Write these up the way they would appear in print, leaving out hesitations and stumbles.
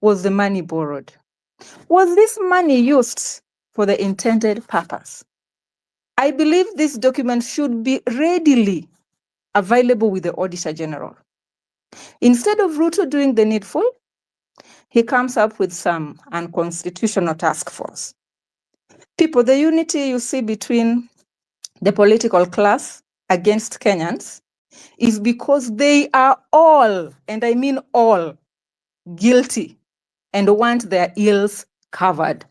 was the money borrowed? Was this money used for the intended purpose? I believe this document should be readily available with the Auditor General. Instead of Ruto doing the needful, he comes up with some unconstitutional task force. People, the unity you see between the political class against Kenyans is because they are all, and I mean all, guilty and want their ills covered.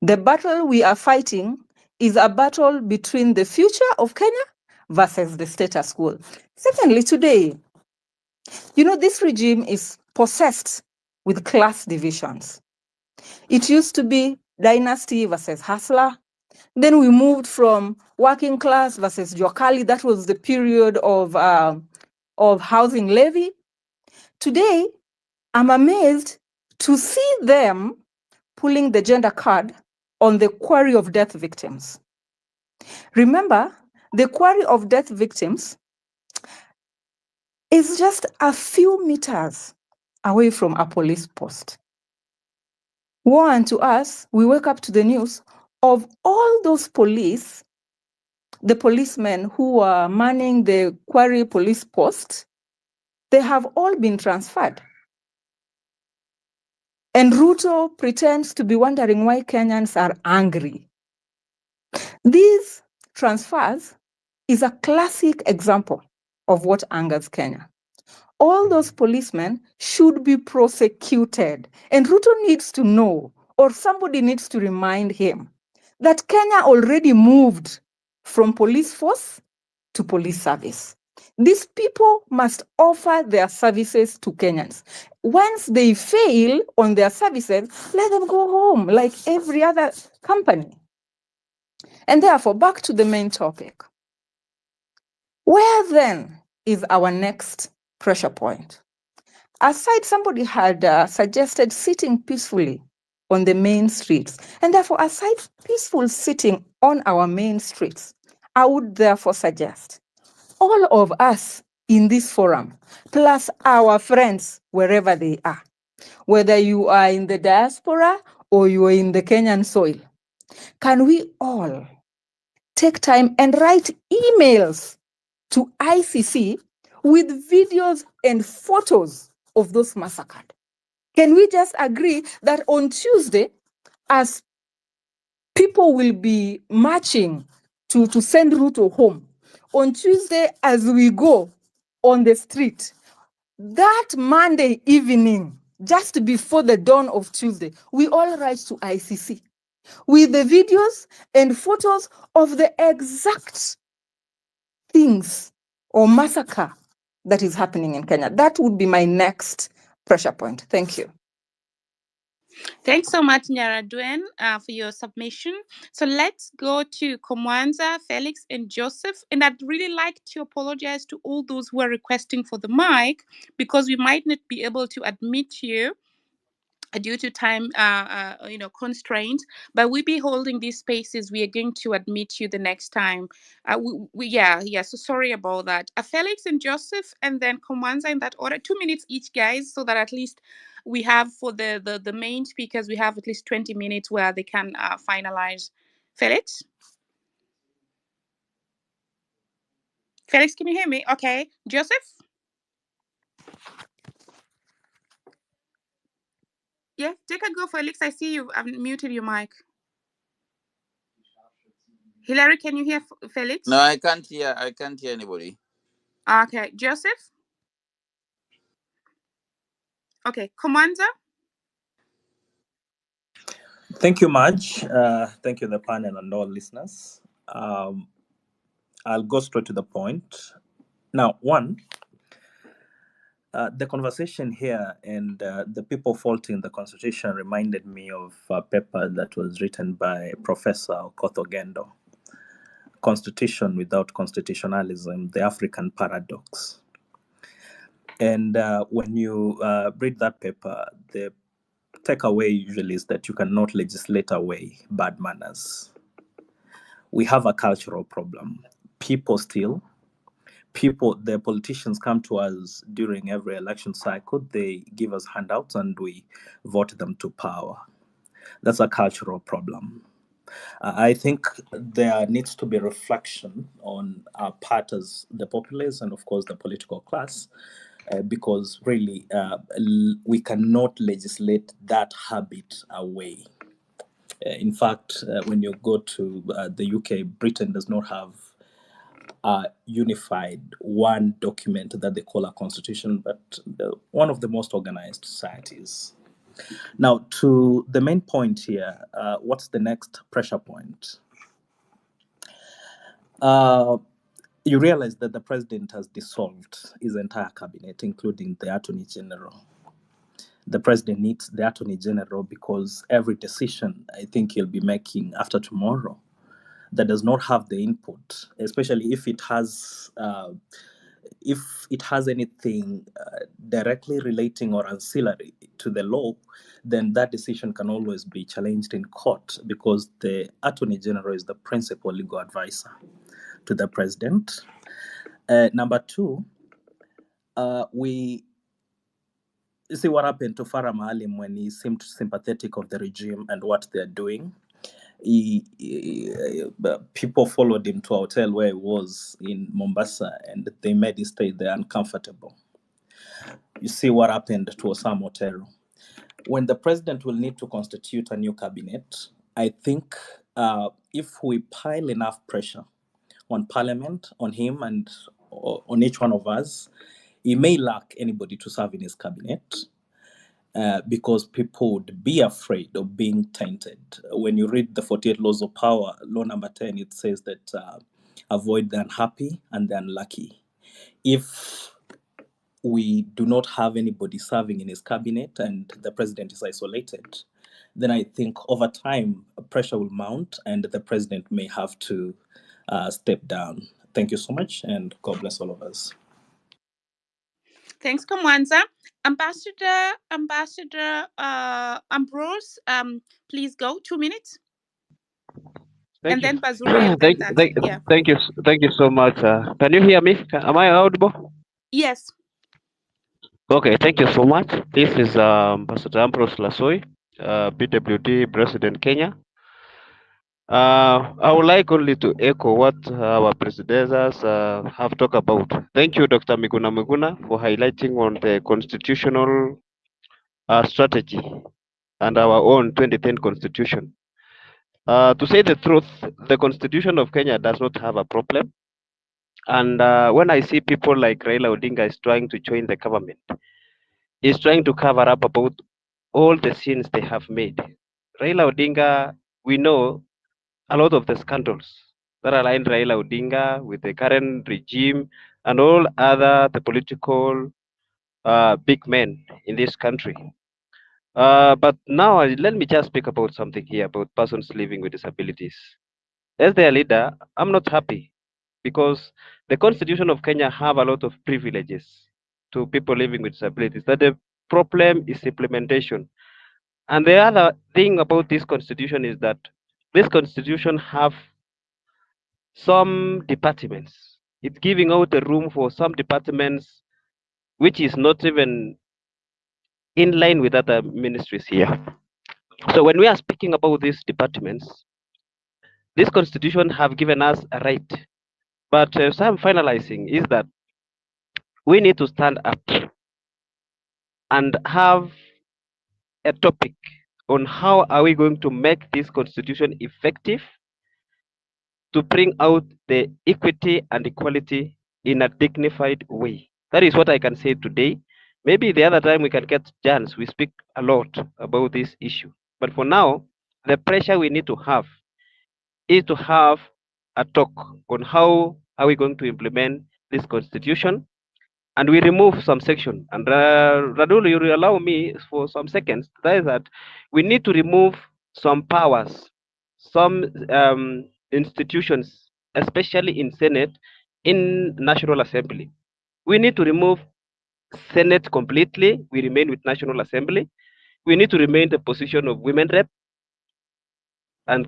The battle we are fighting is a battle between the future of Kenya versus the status quo. Secondly, today, this regime is possessed with class divisions. It used to be dynasty versus hustler. Then we moved from working class versus Jokali. That was the period of housing levy. Today, I'm amazed to see them pulling the gender card on the quarry of death victims. Remember, the quarry of death victims is just a few meters away from a police post. Woe unto us, we wake up to the news of all those the policemen who are manning the quarry police post, they have all been transferred. And Ruto pretends to be wondering why Kenyans are angry. These transfers is a classic example of what angers Kenya. All those policemen should be prosecuted. And Ruto needs to know, or somebody needs to remind him, that Kenya already moved from police force to police service. These people must offer their services to Kenyans. Once they fail on their services, let them go home like every other company. And therefore, back to the main topic. Where then is our next pressure point? Aside, somebody had suggested sitting peacefully on the main streets. And therefore, aside peaceful sitting on our main streets, I would therefore suggest all of us in this forum, plus our friends wherever they are, whether you are in the diaspora or you are in the Kenyan soil, can we all take time and write emails to ICC with videos and photos of those massacred? Can we just agree that on Tuesday, as people will be marching to send Ruto home, on Tuesday, as we go on the street, that Monday evening, just before the dawn of Tuesday, we all write to ICC with the videos and photos of the exact things or massacre that is happening in Kenya. That would be my next pressure point. Thank you. Thanks so much, Nyara Duen, for your submission. So let's go to Komwanza, Felix, and Joseph. And I'd really like to apologize to all those who are requesting for the mic, because we might not be able to admit you due to time constraints, but we'll be holding these spaces. We are going to admit you the next time. So sorry about that. Felix and Joseph, and then Komwanza in that order. 2 minutes each, guys, so that at least we have for the main speakers, we have at least 20 minutes where they can finalize. Felix, can you hear me? Okay. Joseph? Yeah, take a go, Felix. I see you. I've muted your mic. Hillary, can you hear Felix? No, I can't hear anybody. Okay. Joseph? Okay. Komwanza? Thank you, Marge. Thank you, the panel and all listeners. I'll go straight to the point. Now, one, the conversation here and the people faulting the Constitution reminded me of a paper that was written by Professor Okoth Ogendo, Constitution Without Constitutionalism, the African Paradox. And when you read that paper, the takeaway usually is that you cannot legislate away bad manners. We have a cultural problem. People steal, The politicians come to us during every election cycle. They give us handouts and we vote them to power. That's a cultural problem. I think there needs to be reflection on our part as the populace and, of course, the political class, because really we cannot legislate that habit away. In fact, when you go to the UK, Britain does not have a unified one document that they call a constitution, but one of the most organized societies. Now, to the main point here, what's the next pressure point? You realize that the president has dissolved his entire cabinet, including the attorney general. The president needs the attorney general because every decision I think he'll be making after tomorrow that does not have the input, especially if it has anything directly relating or ancillary to the law, then that decision can always be challenged in court because the attorney general is the principal legal advisor to the president. Number two, we see what happened to Farah Maalim when he seemed sympathetic of the regime and what they're doing. People followed him to a hotel where he was in Mombasa and they made him stay there uncomfortable. You see what happened to Osama Otero. When the president will need to constitute a new cabinet, I think if we pile enough pressure on Parliament, on him, and on each one of us, he may lack anybody to serve in his cabinet. Because people would be afraid of being tainted. When you read the 48 Laws of Power, law number 10, it says that avoid the unhappy and the unlucky. If we do not have anybody serving in his cabinet and the president is isolated, then I think over time pressure will mount and the president may have to step down. Thank you so much, and God bless all of us. Thanks, Kamwanza. Ambassador Ambrose, please go. 2 minutes. Thank And you. then Bazuri, and then that's it. Yeah. Thank you so much. Can you hear me? Am I audible? Yes. Okay, thank you so much. This is Ambassador Ambrose Lasoi, BWD President Kenya. I would like only to echo what our predecessors have talked about. Thank you, Dr. Miguna Miguna, for highlighting on the constitutional strategy and our own 2010 constitution. To say the truth, the constitution of Kenya does not have a problem. And when I see people like Raila Odinga is trying to join the government, he's trying to cover up about all the sins they have made. Raila Odinga, we know a lot of the scandals that align Raila Odinga with the current regime and all other the political big men in this country. But now let me just speak about something here about persons living with disabilities. As their leader, I'm not happy because the constitution of Kenya have a lot of privileges to people living with disabilities. That the problem is implementation. And the other thing about this constitution is that this constitution have some departments. It's giving out a room for some departments which is not even in line with other ministries here. So when we are speaking about these departments, this constitution have given us a right. But so I'm finalizing is that we need to stand up and have a topic on how are we going to make this constitution effective to bring out the equity and equality in a dignified way. That is what I can say today. Maybe the other time we can get chance, we speak a lot about this issue. But for now, the pressure we need to have is to have a talk on how are we going to implement this constitution, and we remove some section. And Radul, you will allow me for some seconds. That is that we need to remove some powers, some institutions, especially in Senate, in National Assembly. We need to remove Senate completely. We remain with National Assembly. We need to remain the position of women rep and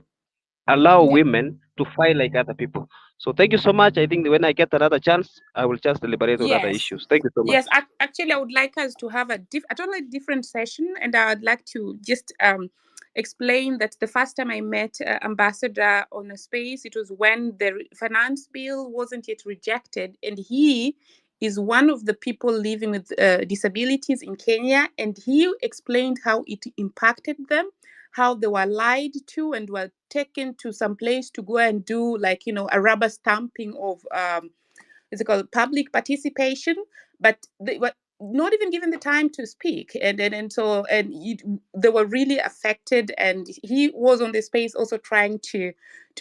allow women to fight like other people. So thank you so much. I think when I get another chance, I will just deliberate on other Yes. issues. Thank you so much. Yes, actually, I would like us to have a totally different session, and I'd like to just explain that the first time I met Ambassador on a space, it was when the finance bill wasn't yet rejected, and he is one of the people living with disabilities in Kenya, and he explained how it impacted them, how they were lied to and were taken to some place to go and do, like, a rubber stamping of is it called public participation, but they were not even given the time to speak, and they were really affected, and he was on the space also trying to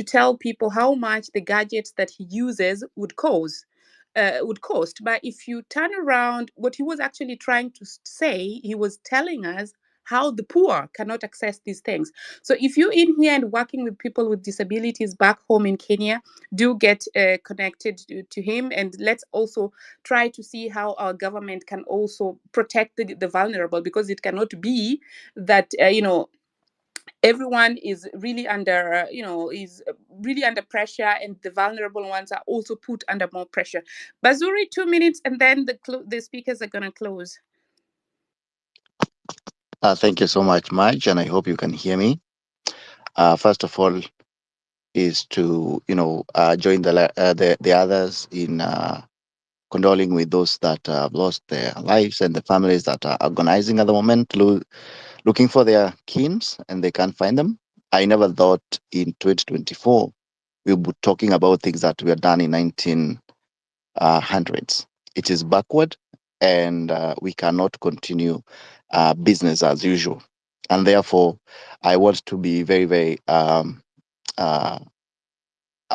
tell people how much the gadgets that he uses would cost. But if you turn around, what he was actually trying to say, he was telling us how the poor cannot access these things. So if you're in here and working with people with disabilities back home in Kenya, do get connected to him, and let's also try to see how our government can also protect the vulnerable, because it cannot be that everyone is really under is really under pressure, and the vulnerable ones are also put under more pressure. Bazuri, 2 minutes, and then the speakers are going to close. Thank you so much, Marge, and I hope you can hear me. First of all, is to join the others in condoling with those that have lost their lives and the families that are agonizing at the moment, looking for their kins and they can't find them. I never thought in 2024 we would be talking about things that were done in 1900s. It is backward, and we cannot continue business as usual. And therefore, I want to be very, very uh,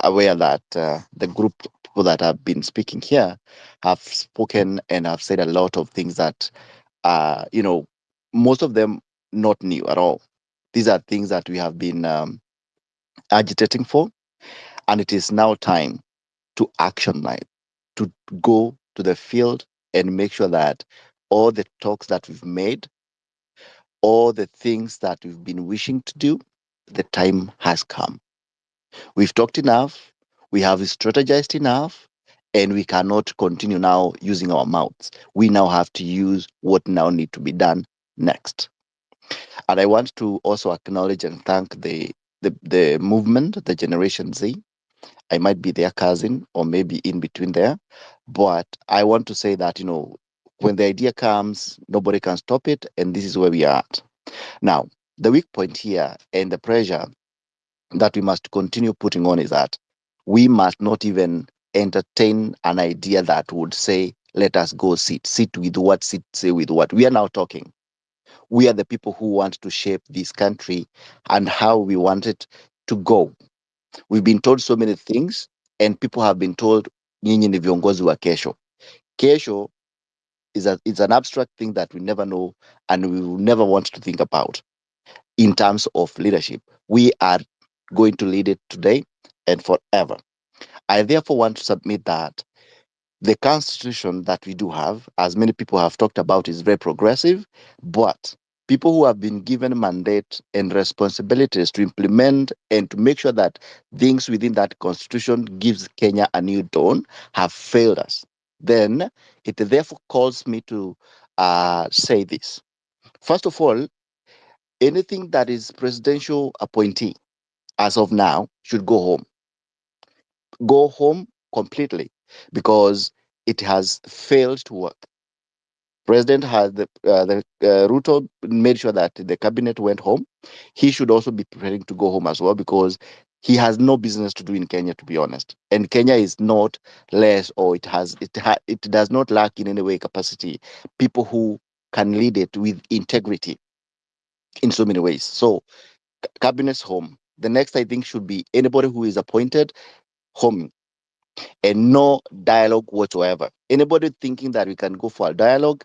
aware that the group of people that have been speaking here have spoken and have said a lot of things that most of them not new at all. These are things that we have been agitating for, and it is now time to action line, to go to the field and make sure that all the talks that we've made, all the things that we've been wishing to do, the time has come. We've talked enough, we have strategized enough, and we cannot continue now using our mouths. We now have to use what now need to be done next. And I want to also acknowledge and thank the movement, the Generation Z. I might be their cousin or maybe in between there, but I want to say that when the idea comes, nobody can stop it, and this is where we are at now. The weak point here and the pressure that we must continue putting on is that we must not even entertain an idea that would say, let us go sit with what, sit say with what. We are now talking. We are the people who want to shape this country and how we want it to go. We've been told so many things, and people have been told nyinyi ni viongozi wa kesho. Kesho is an abstract thing that we never know and we will never want to think about in terms of leadership. We are going to lead it today and forever. I therefore want to submit that the constitution that we do have, as many people have talked about, is very progressive, but people who have been given mandate and responsibilities to implement and to make sure that things within that constitution gives Kenya a new dawn have failed us. Then it therefore calls me to say this. First of all, anything that is presidential appointee as of now should go home completely, because it has failed to work. President has Ruto made sure that the cabinet went home. He should also be preparing to go home as well, because he has no business to do in Kenya, to be honest. And Kenya is not less, or it does not lack in any way capacity people who can lead it with integrity in so many ways. So cabinet's home. The next, I think, should be anybody who is appointed home, and no dialogue whatsoever. Anybody thinking that we can go for a dialogue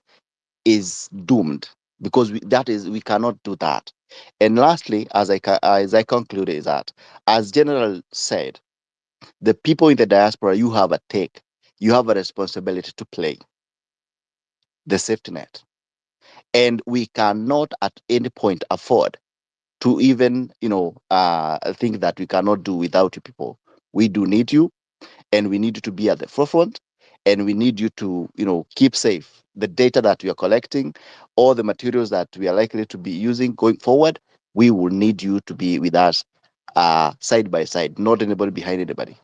is doomed, because we cannot do that. And lastly, as I conclude, is that, as General said, the people in the diaspora, you have you have a responsibility to play the safety net, and we cannot at any point afford to even think that we cannot do without you people. We do need you, and we need you to be at the forefront, and we need you to, keep safe the data that we are collecting, all the materials that we are likely to be using going forward. We will need you to be with us, side by side, not anybody behind anybody.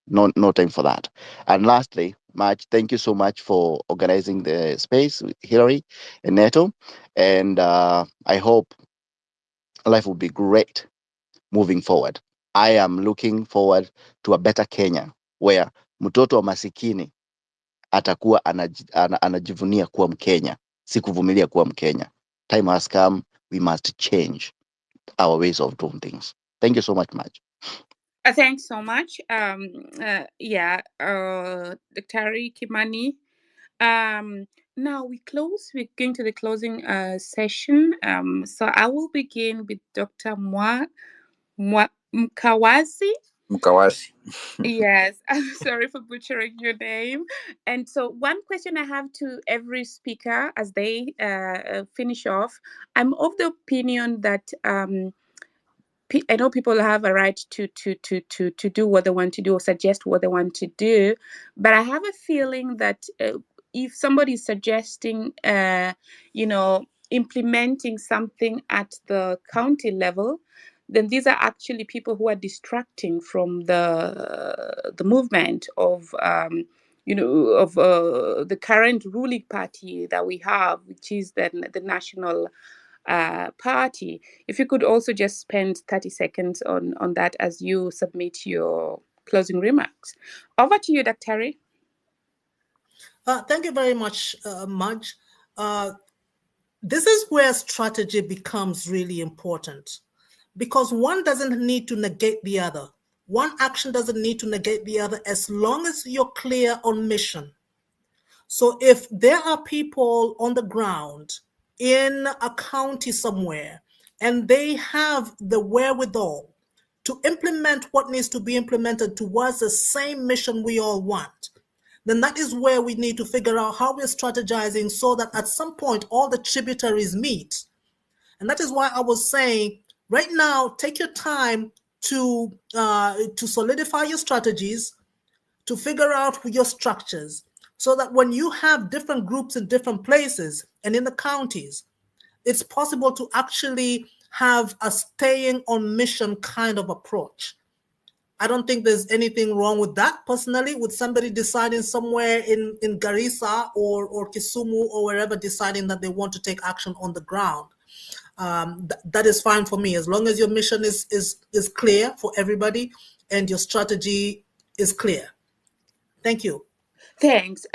No time for that. And lastly, March, thank you so much for organizing the space with Hillary and Neto. And I hope life will be great moving forward. I am looking forward to a better Kenya where mtoto wa masikini atakuwa anajivunia kuwa Mkenya, si kuvumilia kuwa Mkenya. Time has come, we must change our ways of doing things. Thank you so much, Maj. Thanks so much. Dr. Kimani. Now we're going to the closing session. So I will begin with Dr. Mkawazi. Mkawasi. Yes, I'm sorry for butchering your name. And so, one question I have to every speaker as they finish off, I'm of the opinion that I know people have a right to do what they want to do or suggest what they want to do, but I have a feeling that if somebody is suggesting, implementing something at the county level, then these are actually people who are distracting from the movement of the current ruling party that we have, which is the national party. If you could also just spend 30 seconds on that as you submit your closing remarks. Over to you, Dr. Thank you very much, Maj. This is where strategy becomes really important, because one doesn't need to negate the other. One action doesn't need to negate the other as long as you're clear on mission. So if there are people on the ground in a county somewhere and they have the wherewithal to implement what needs to be implemented towards the same mission we all want, then that is where we need to figure out how we're strategizing so that at some point all the tributaries meet. And that is why I was saying, right now, take your time to solidify your strategies, to figure out your structures, so that when you have different groups in different places and in the counties, it's possible to actually have a staying on mission kind of approach. I don't think there's anything wrong with that personally, with somebody deciding somewhere in Garissa or Kisumu or wherever, deciding that they want to take action on the ground. That is fine for me, as long as your mission is clear for everybody and your strategy is clear. Thank you. Thanks.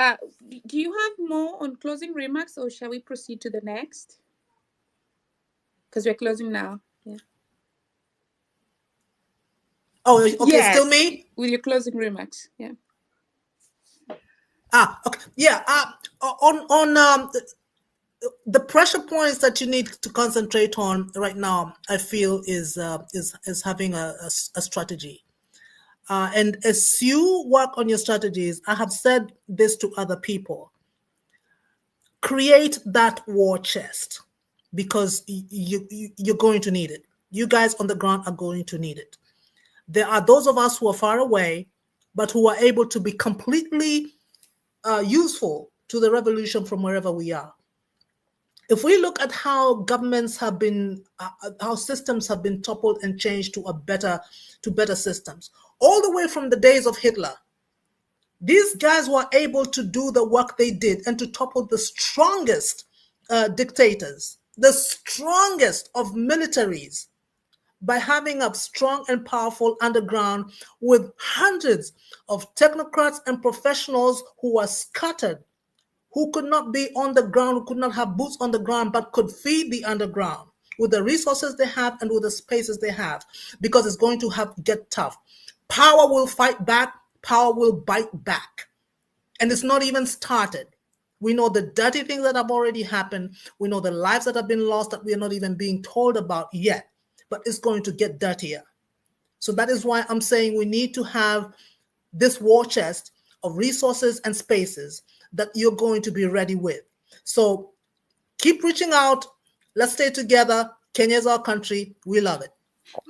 Do you have more on closing remarks, or shall we proceed to the next? Because we're closing now. Yeah. Oh, okay. Yes, Still me? with your closing remarks. Yeah. Okay. Yeah. On the pressure points that you need to concentrate on right now, I feel is having a strategy. And as you work on your strategies, I have said this to other people, create that war chest, because you're going to need it. You guys on the ground are going to need it. There are those of us who are far away, but who are able to be completely useful to the revolution from wherever we are. If we look at how governments have been, how systems have been toppled and changed to better systems, all the way from the days of Hitler, these guys were able to do the work they did and to topple the strongest dictators, the strongest of militaries, by having a strong and powerful underground with hundreds of technocrats and professionals who were scattered, who could not be on the ground, who could not have boots on the ground, but could feed the underground with the resources they have and with the spaces they have, because it's going to get tough. Power will fight back, power will bite back. And it's not even started. We know the dirty things that have already happened. We know the lives that have been lost that we are not even being told about yet, but it's going to get dirtier. So that is why I'm saying we need to have this war chest of resources and spaces that you're going to be ready with. So keep reaching out. Let's stay together. Kenya is our country. We love it.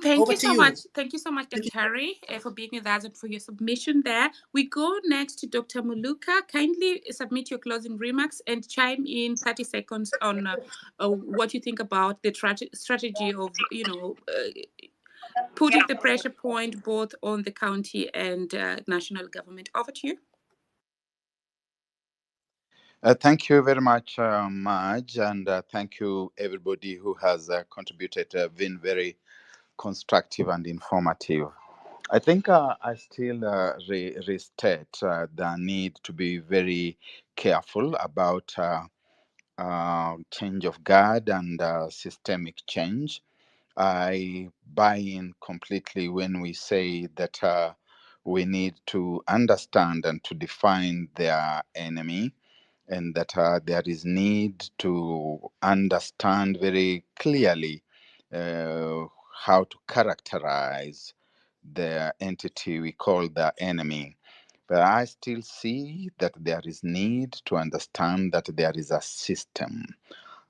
Thank Over you to so you. much. Thank you so much, Dr. Harry, for being with us and for your submission there. We go next to Dr. Muluka. Kindly submit your closing remarks and chime in 30 seconds on what you think about the strategy of, putting the pressure point both on the county and national government. Over to you. Thank you very much, Maj, and thank you everybody who has contributed, been very constructive and informative. I think I still restate the need to be very careful about change of guard and systemic change. I buy in completely when we say that we need to understand and to define their enemy, and that there is need to understand very clearly how to characterize the entity we call the enemy. But I still see that there is need to understand that there is a system,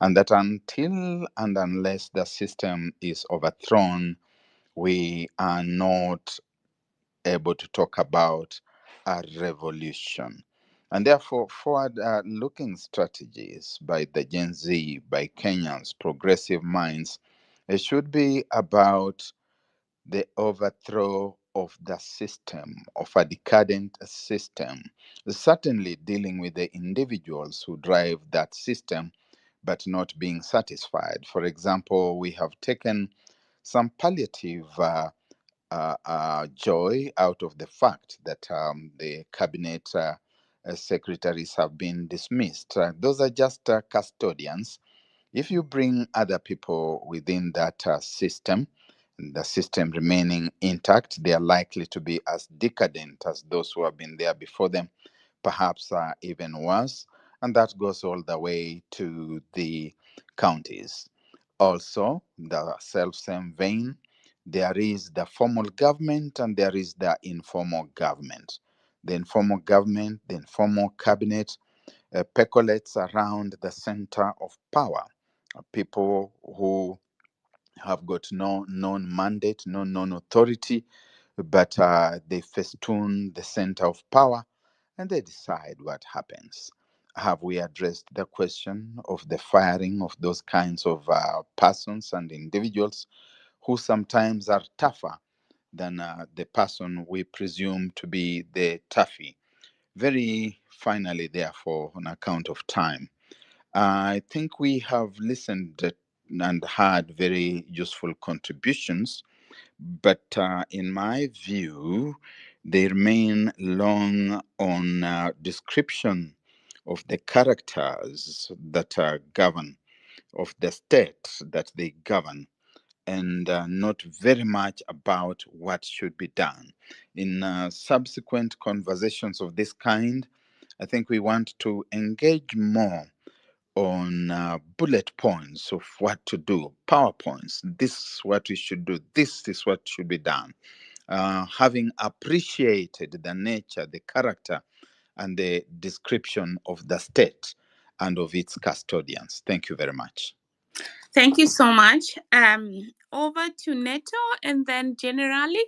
and that until and unless the system is overthrown, we are not able to talk about a revolution. And therefore, forward looking strategies by the Gen Z, by Kenyans, progressive minds, it should be about the overthrow of the system, of a decadent system, certainly dealing with the individuals who drive that system, but not being satisfied. For example, we have taken some palliative joy out of the fact that the cabinet secretaries have been dismissed. Those are just custodians. If you bring other people within that system, the system remaining intact, they are likely to be as decadent as those who have been there before them, perhaps even worse. And that goes all the way to the counties. Also, the self-same vein, there is the formal government and there is the informal government. The informal government, the informal cabinet, percolates around the center of power. People who have got no known mandate, no known authority, but they festoon the center of power and they decide what happens. Have we addressed the question of the firing of those kinds of persons and individuals who sometimes are tougher than the person we presume to be the toughie? Very finally, therefore, on account of time, I think we have listened and had very useful contributions, but in my view, they remain long on description of the characters that govern, of the state that they govern, and not very much about what should be done. In subsequent conversations of this kind, I think we want to engage more on bullet points of what to do, PowerPoints. This is what we should do. This is what should be done. Having appreciated the nature, the character, and the description of the state and of its custodians. Thank you very much. Thank you so much. Over to Neto and then Generali.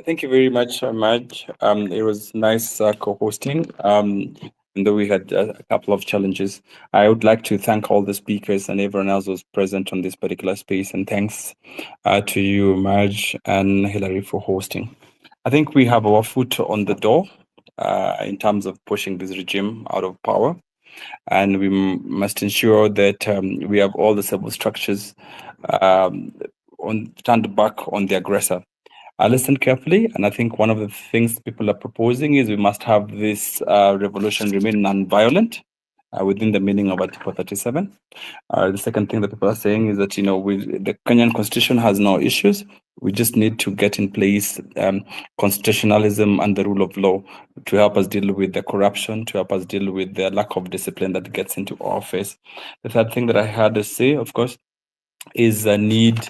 Thank you very much, Maj. It was nice co-hosting. And though we had a couple of challenges, I would like to thank all the speakers and everyone else who was present on this particular space. And thanks to you, Maj and Hilary, for hosting. I think we have our foot on the door in terms of pushing this regime out of power. And we must ensure that we have all the civil structures turned back on the aggressor. I listened carefully, and I think one of the things people are proposing is we must have this revolution remain non-violent within the meaning of Article 37. The second thing that people are saying is that, the Kenyan Constitution has no issues. We just need to get in place constitutionalism and the rule of law to help us deal with the corruption, to help us deal with the lack of discipline that gets into office. The third thing that I had to say, of course, is a need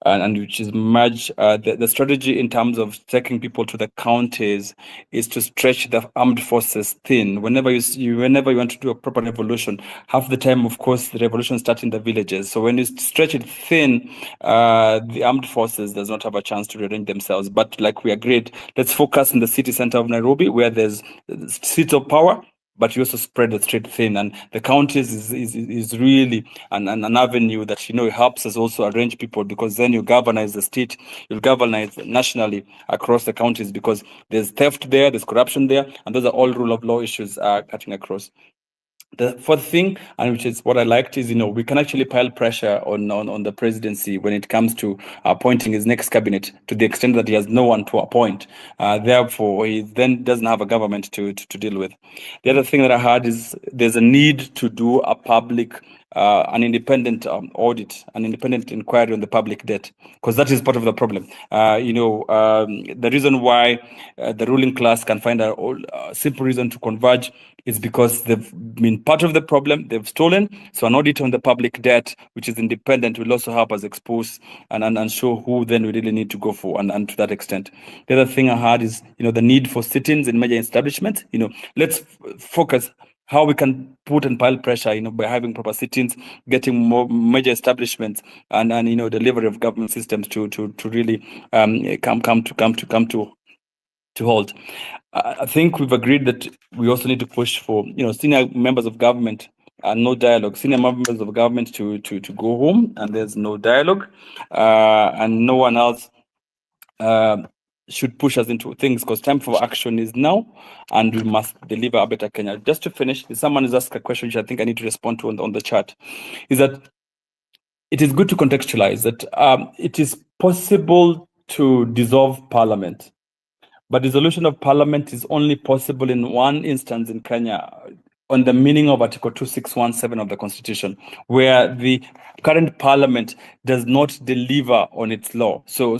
and which is merge the strategy in terms of taking people to the counties is to stretch the armed forces thin. Whenever whenever you want to do a proper revolution, half the time, of course, the revolution starts in the villages. So when you stretch it thin, the armed forces does not have a chance to rearrange themselves. But like we agreed, let's focus in the city center of Nairobi, where there's seats of power, but you also spread the street thin, and the counties is really an avenue that helps us also arrange people, because then you galvanize the state, you'll galvanize nationally across the counties, because there's theft there, there's corruption there, and those are all rule of law issues cutting across. The fourth thing, and which is what I liked, is we can actually pile pressure on the presidency when it comes to appointing his next cabinet, to the extent that he has no one to appoint. Therefore, he then doesn't have a government to deal with. The other thing that I heard is there's a need to do a public, an independent audit, an independent inquiry on the public debt, because that is part of the problem. The reason why the ruling class can find a simple reason to converge is because they've been part of the problem, they've stolen. So an audit on the public debt, which is independent, will also help us expose and show who then we really need to go for, and to that extent. The other thing I heard is, the need for sit-ins in major establishments. Let's focus how we can put and pile pressure, by having proper sit-ins, getting more major establishments, and delivery of government systems to really come to hold. I think we've agreed that we also need to push for senior members of government and no dialogue. Senior members of government to go home, and there's no dialogue, and no one else should push us into things, because time for action is now, and we must deliver a better Kenya. Just to finish, someone has asked a question which I think I need to respond to on the chat, is that it is good to contextualize that it is possible to dissolve parliament, but dissolution of parliament is only possible in one instance in Kenya, on the meaning of Article 2617 of the Constitution, where the current parliament does not deliver on its law. So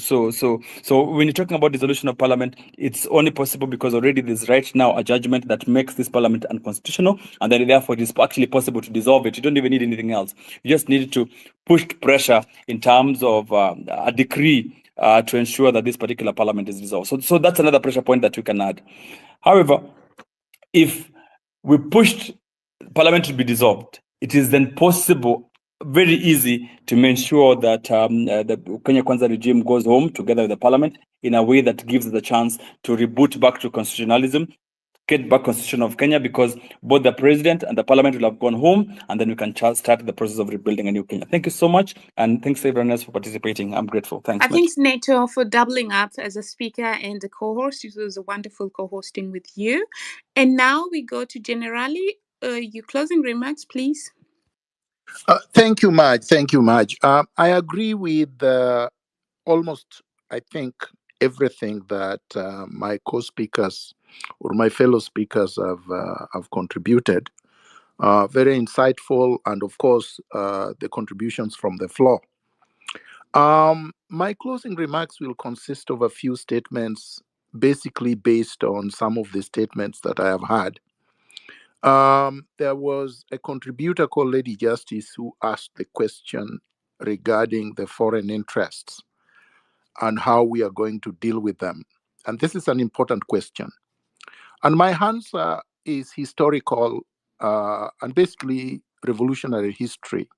when you're talking about dissolution of parliament, it's only possible because already there's right now a judgment that makes this parliament unconstitutional, and then therefore it is actually possible to dissolve it. You don't even need anything else. You just need to push pressure in terms of a decree to ensure that this particular parliament is dissolved. So that's another pressure point that we can add. However, if we pushed parliament to be dissolved, it is then possible, very easy, to make sure that the Kenya Kwanza regime goes home together with the parliament in a way that gives the chance to reboot back to constitutionalism, get back constitution of Kenya, because both the president and the parliament will have gone home, and then we can start the process of rebuilding a new Kenya. Thank you so much, and thanks everyone else for participating. I'm grateful. Thanks. Thanks, Neto, for doubling up as a speaker and a co-host. It was a wonderful co-hosting with you. And now we go to Generali. Your closing remarks, please. Thank you, Maj. Thank you, Maj. I agree with almost, I think, everything that my co-speakers or my fellow speakers have contributed. Very insightful, and of course, the contributions from the floor. My closing remarks will consist of a few statements, basically based on some of the statements that I have had. There was a contributor called Lady Justice who asked the question regarding the foreign interests and how we are going to deal with them. And this is an important question. And my answer is historical and basically revolutionary history.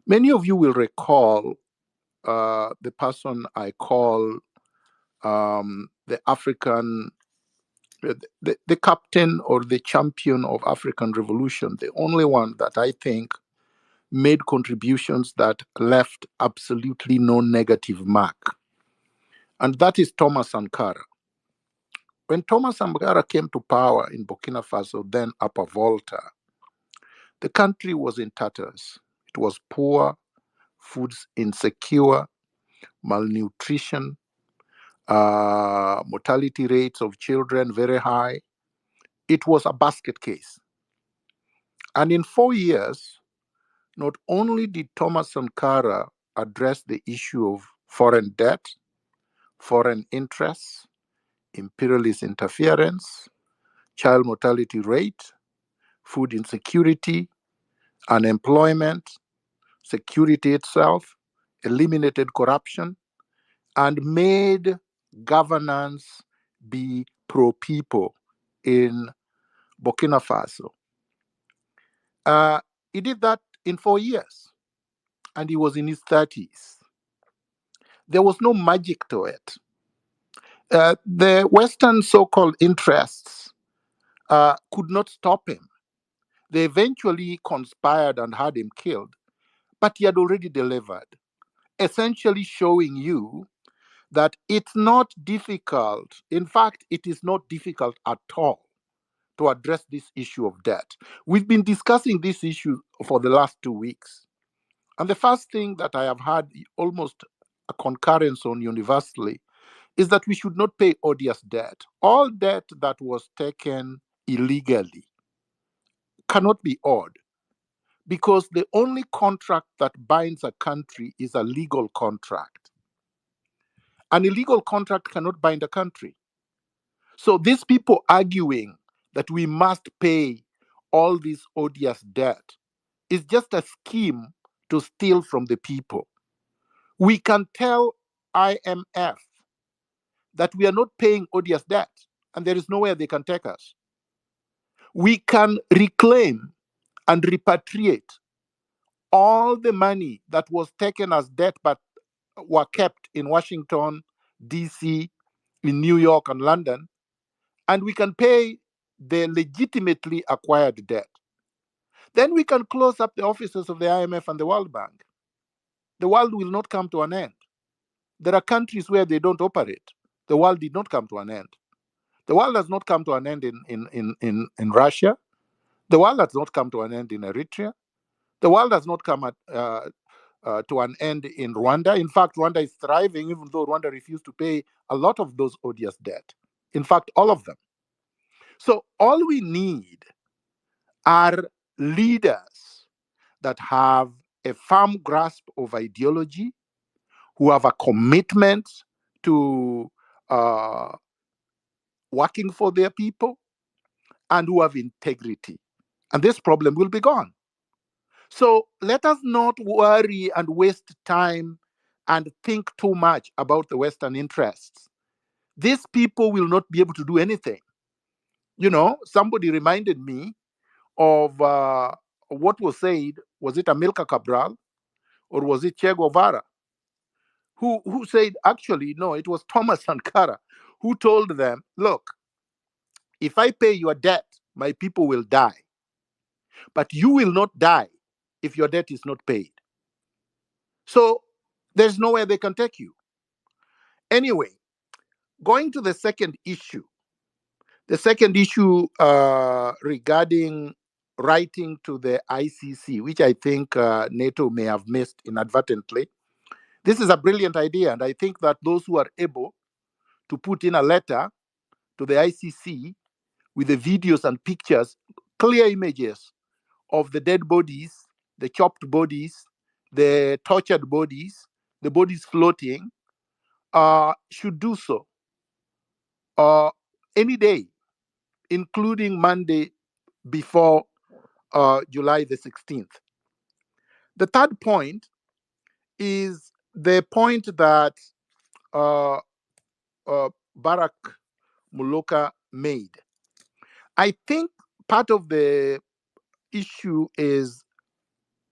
Many of you will recall the person I call the African, the captain or the champion of African revolution, the only one that I think made contributions that left absolutely no negative mark. And that is Thomas Sankara. When Thomas Sankara came to power in Burkina Faso, then Upper Volta, the country was in tatters. It was poor, foods insecure, malnutrition, mortality rates of children very high. It was a basket case. And in 4 years, not only did Thomas Sankara address the issue of foreign debt, foreign interests, imperialist interference, child mortality rate, food insecurity, unemployment, security itself, eliminated corruption, and made governance be pro-people in Burkina Faso. He did that in 4 years, and he was in his 30s. There was no magic to it. The Western so-called interests could not stop him. They eventually conspired and had him killed, but he had already delivered, essentially showing you that it's not difficult. In fact, it is not difficult at all to address this issue of debt. We've been discussing this issue for the last 2 weeks. And the first thing that I have had almost a concurrence on universally is that we should not pay odious debt. All debt that was taken illegally cannot be owed, because the only contract that binds a country is a legal contract. An illegal contract cannot bind a country. So these people arguing that we must pay all this odious debt is just a scheme to steal from the people. We can tell IMF that we are not paying odious debt, and there is nowhere they can take us. We can reclaim and repatriate all the money that was taken as debt but were kept in Washington, D.C., in New York and London, and we can pay the legitimately acquired debt. Then we can close up the offices of the IMF and the World Bank. The world will not come to an end. There are countries where they don't operate. The world did not come to an end. The world has not come to an end in Russia. The world has not come to an end in Eritrea. The world has not come to an end in Rwanda. In fact, Rwanda is thriving, even though Rwanda refused to pay a lot of those odious debt. In fact, all of them. So all we need are leaders that have a firm grasp of ideology, who have a commitment to working for their people, and who have integrity. And this problem will be gone. So let us not worry and waste time and think too much about the Western interests. These people will not be able to do anything. You know, somebody reminded me of what was said. Was it Amilcar Cabral or was it Che Guevara? Who said, actually, no, it was Thomas Sankara, who told them, look, if I pay your debt, my people will die. But you will not die if your debt is not paid. So there's nowhere they can take you. Anyway, going to the second issue. The second issue regarding writing to the ICC, which I think NATO may have missed inadvertently. This is a brilliant idea, and I think that those who are able to put in a letter to the ICC with the videos and pictures, clear images of the dead bodies, the chopped bodies, the tortured bodies, the bodies floating, should do so any day, including Monday before July the 16th. The third point is the point that Barack Muluka made. I think part of the issue is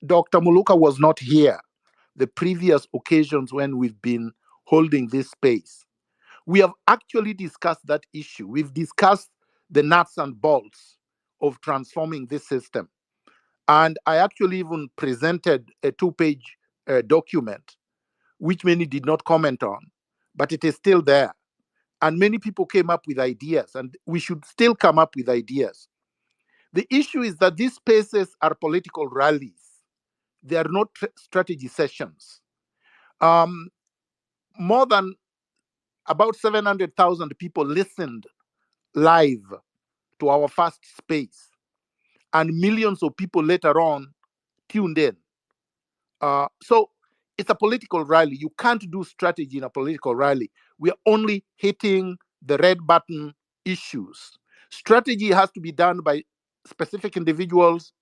Dr. Muluka was not here the previous occasions when we've been holding this space. We have actually discussed that issue. We've discussed the nuts and bolts of transforming this system. And I actually even presented a 2-page document, which many did not comment on, but it is still there. And many people came up with ideas, and we should still come up with ideas. The issue is that these spaces are political rallies. They are not strategy sessions. More than about 700,000 people listened live to our first space, and millions of people later on tuned in. So it's a political rally. You can't do strategy in a political rally. We're only hitting the red button issues. Strategy has to be done by specific individuals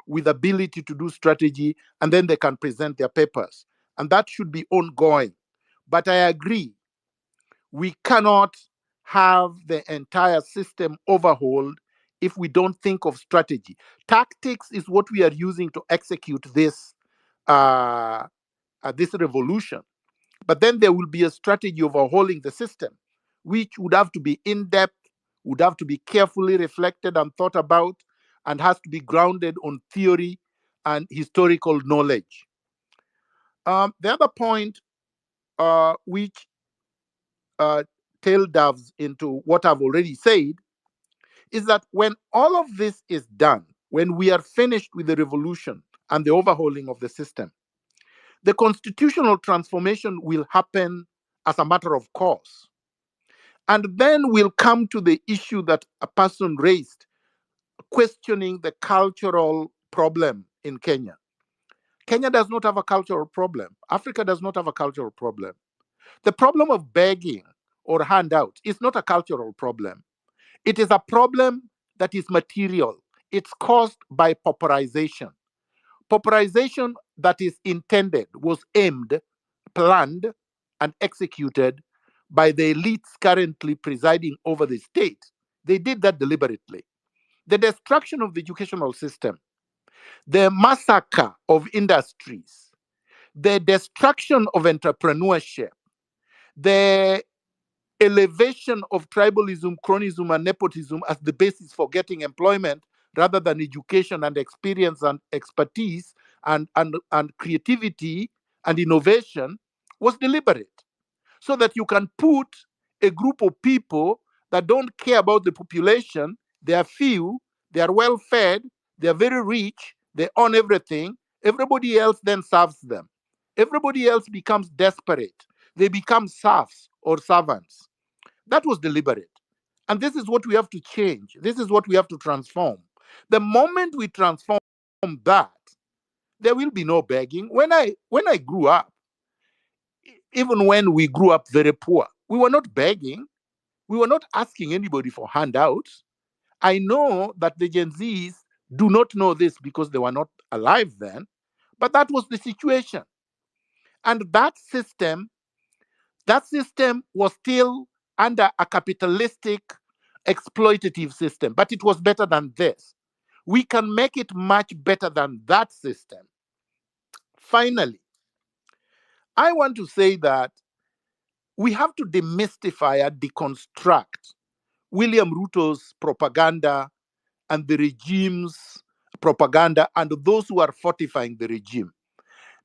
with ability to do strategy, and then they can present their papers. and that should be ongoing. But I agree, we cannot have the entire system overhauled if we don't think of strategy. Tactics is what we are using to execute this this revolution. But then there will be a strategy of overhauling the system, which would have to be in depth, would have to be carefully reflected and thought about, and has to be grounded on theory and historical knowledge. The other point, which tail doves into what I've already said, is that when all of this is done, when we are finished with the revolution and the overhauling of the system, the constitutional transformation will happen as a matter of course. And then we'll come to the issue that a person raised, questioning the cultural problem in Kenya. Kenya does not have a cultural problem. Africa does not have a cultural problem. The problem of begging or handout is not a cultural problem. It is a problem that is material. It's caused by pauperization. Pauperization that is intended, was aimed, planned, and executed by the elites currently presiding over the state. They did that deliberately. The destruction of the educational system, the massacre of industries, the destruction of entrepreneurship, the elevation of tribalism, cronism, and nepotism as the basis for getting employment rather than education and experience and expertise and creativity and innovation was deliberate. So that you can put a group of people that don't care about the population, they are few, they are well fed, they are very rich, they own everything, everybody else then serves them. Everybody else becomes desperate. They become serfs or servants. That was deliberate. And this is what we have to change. This is what we have to transform. The moment we transform that, there will be no begging. When I grew up, even when we grew up very poor, we were not begging. We were not asking anybody for handouts. I know that the Gen Zs do not know this because they were not alive then, but that was the situation. And that system was still under a capitalistic, exploitative system, but it was better than this. We can make it much better than that system. Finally, I want to say that we have to demystify and deconstruct William Ruto's propaganda and the regime's propaganda and those who are fortifying the regime.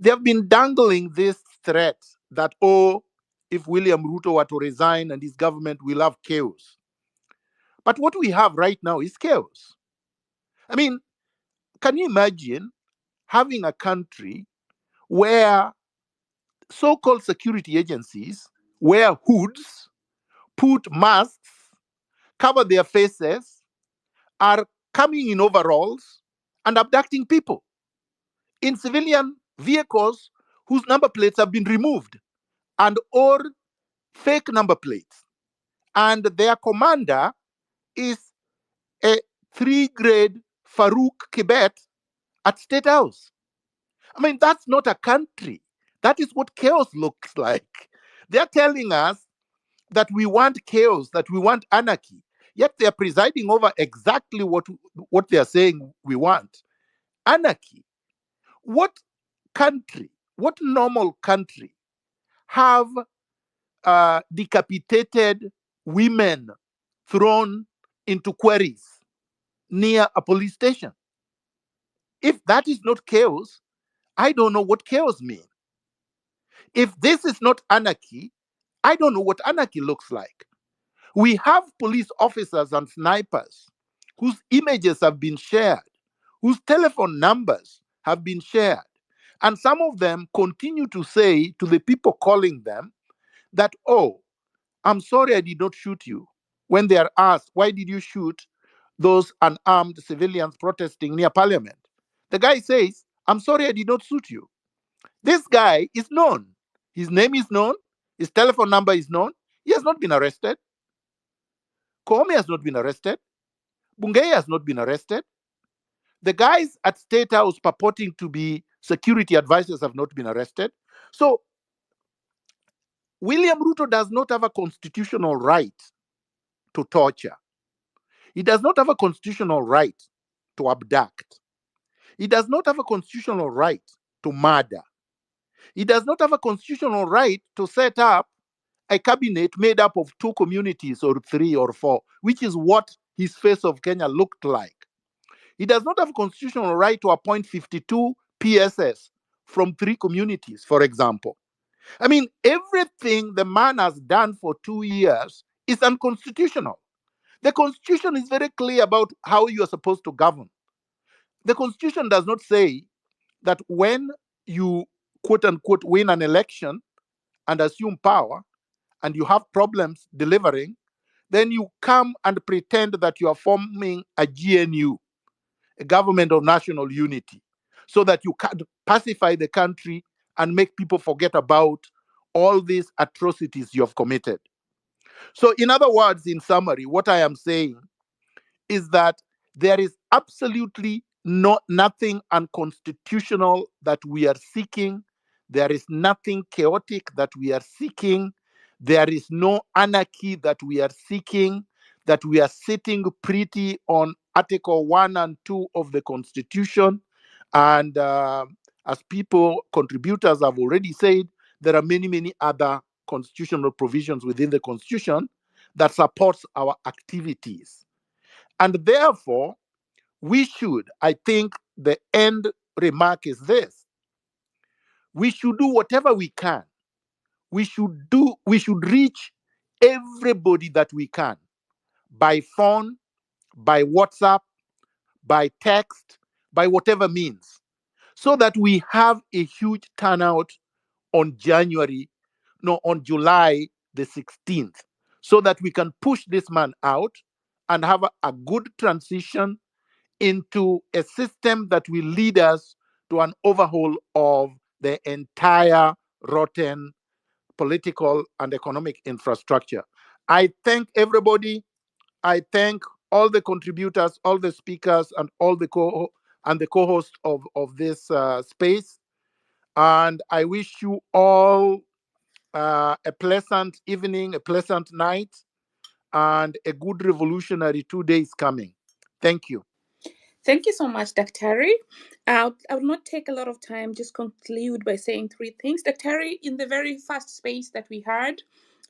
They have been dangling this threat that, oh, if William Ruto were to resign and his government will have chaos. But what we have right now is chaos. I mean, can you imagine having a country where so-called security agencies wear hoods, put masks, cover their faces, are coming in overalls and abducting people in civilian vehicles whose number plates have been removed and or fake number plates. And their commander is a 3-grade Farouk Kibet at State House. I mean, that's not a country. That is what chaos looks like. They're telling us that we want chaos, that we want anarchy, yet they're presiding over exactly what they're saying we want. Anarchy. What country, what normal country have decapitated women thrown into quarries near a police station? If that is not chaos, I don't know what chaos means. If this is not anarchy, I don't know what anarchy looks like. We have police officers and snipers whose images have been shared, whose telephone numbers have been shared. And some of them continue to say to the people calling them that, oh, I'm sorry I did not shoot you. When they are asked, why did you shoot those unarmed civilians protesting near parliament? The guy says, I'm sorry I did not shoot you. This guy is known. His name is known. His telephone number is known. He has not been arrested. Koome has not been arrested. Bungei has not been arrested. The guys at State House purporting to be Security advisors have not been arrested. So William Ruto does not have a constitutional right to torture. He does not have a constitutional right to abduct. He does not have a constitutional right to murder. He does not have a constitutional right to set up a cabinet made up of 2 communities or 3 or 4, which is what his face of Kenya looked like. He does not have a constitutional right to appoint 52 PSS from 3 communities, for example. I mean, everything the man has done for 2 years is unconstitutional. The Constitution is very clear about how you are supposed to govern. The Constitution does not say that when you quote unquote win an election and assume power and you have problems delivering, then you come and pretend that you are forming a GNU, a government of national unity, so that you can pacify the country and make people forget about all these atrocities you have committed. So, in other words, in summary, what I am saying is that there is absolutely nothing unconstitutional that we are seeking. There is nothing chaotic that we are seeking. There is no anarchy that we are seeking. That we are sitting pretty on Article 1 and 2 of the Constitution. And as people, contributors have already said, there are many, many other constitutional provisions within the Constitution that supports our activities. And therefore, we should, I think the end remark is this: we should do whatever we can. We should reach everybody that we can by phone, by WhatsApp, by text, by whatever means, so that we have a huge turnout on July the 16th, so that we can push this man out and have a good transition into a system that will lead us to an overhaul of the entire rotten political and economic infrastructure. I thank everybody. I thank all the contributors, all the speakers, and all the co-hosts of this space. And I wish you all a pleasant evening, a pleasant night, and a good revolutionary 2 days coming. Thank you. Thank you so much, Daktari. I will not take a lot of time, just conclude by saying 3 things. Daktari, in the very first space that we had,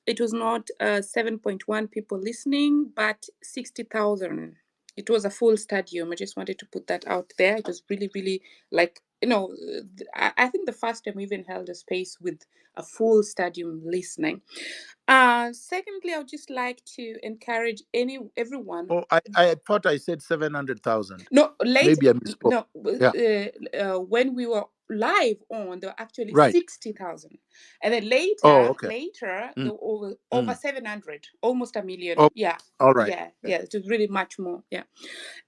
it was not 7.1 people listening, but 60,000. It was a full stadium. I just wanted to put that out there. It was really, really like, I think the first time we even held a space with a full stadium listening. Secondly, I would just like to encourage everyone. Oh, I thought I said 700,000. No, later. Maybe I misspoke. No, Yeah. when we were live on, there were actually Right. 60,000, and then later, okay. there were over 700, almost a million. Oh, Yeah. all right. Yeah. It was really much more. Yeah.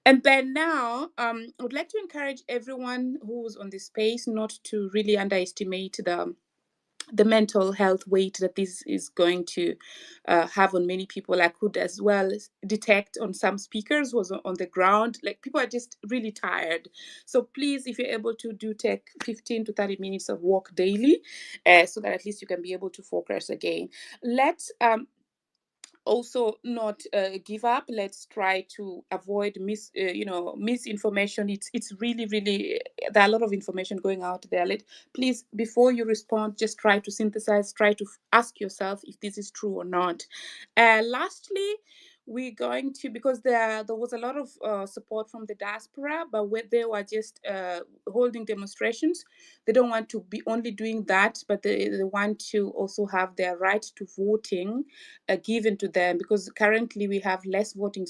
And then now, I would like to encourage everyone who's on this space not to really underestimate the mental health weight that this is going to have on many people. I could as well detect on some speakers was on the ground, like people are just really tired. So please, if you're able to take 15 to 30 minutes of walk daily, so that at least you can be able to focus again. Let's also not give up. Let's try to avoid misinformation. It's really, really, there are a lot of information going out there. Please, before you respond, just try to synthesize, try to ask yourself if this is true or not. Lastly, we're going to, because there was a lot of support from the diaspora, but when they were just holding demonstrations, they don't want to be only doing that, but they want to also have their right to voting given to them, because currently we have less voting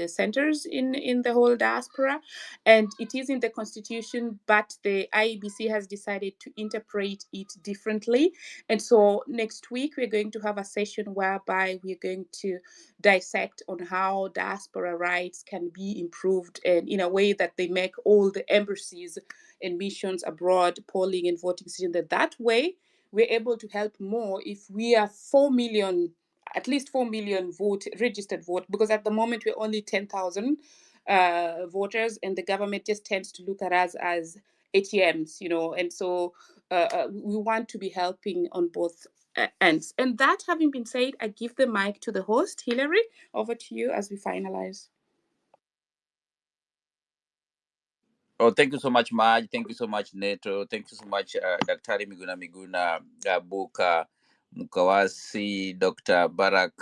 centers in the whole diaspora, and it is in the constitution, but the IEBC has decided to interpret it differently. And so next week we're going to have a session whereby we're going to dissect on how diaspora rights can be improved, and in a way that they make all the embassies and missions abroad polling and voting decision, that way we're able to help more if we are 4 million, at least 4 million registered vote, because at the moment we're only 10,000 voters, and the government just tends to look at us as ATMs, and so we want to be helping on both ends. And that having been said, I give the mic to the host. Hilary, over to you as we finalize. Oh, thank you so much, Maj. Thank you so much, Neto. Thank you so much, Dr. Miguna Miguna, Buka, Mukawasi, Dr. Barak,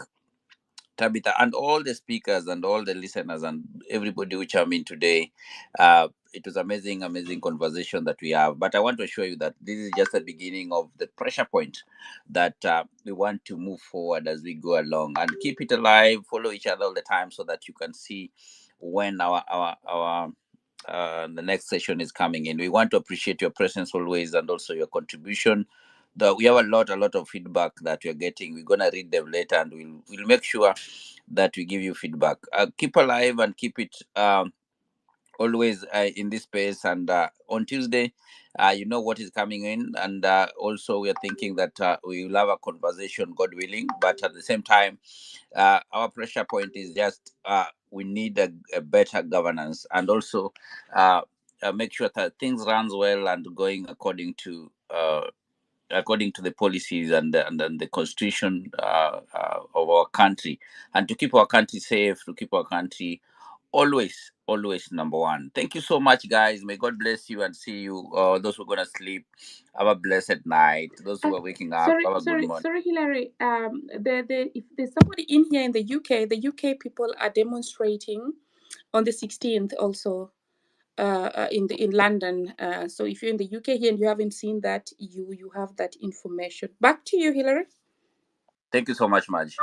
Tabitha, and all the speakers and all the listeners and everybody who chime in today. It was amazing, amazing conversation that we have. But I want to assure you that this is just the beginning of the pressure point that we want to move forward as we go along and keep it alive. Follow each other all the time so that you can see when our the next session is coming in. We want to appreciate your presence always and also your contribution. We have a lot of feedback that we're getting. We're gonna read them later, and we'll make sure that we give you feedback. Keep alive and keep it always in this space. And on Tuesday, you know what is coming in, and also we are thinking that we will have a conversation, God willing. But at the same time, our pressure point is just we need a better governance, and also make sure that things runs well and going according to the policies and the constitution of our country, and to keep our country safe, to keep our country always number one. Thank you so much, guys. May God bless you and see you. Those who are gonna sleep, have a blessed night. Those who are waking up, have a good morning. Sorry, Hilary. If there's somebody in here in the UK people are demonstrating on the 16th also in London. So if you're in the UK here and you haven't seen that, you have that information. Back to you, Hilary. Thank you so much, Maj.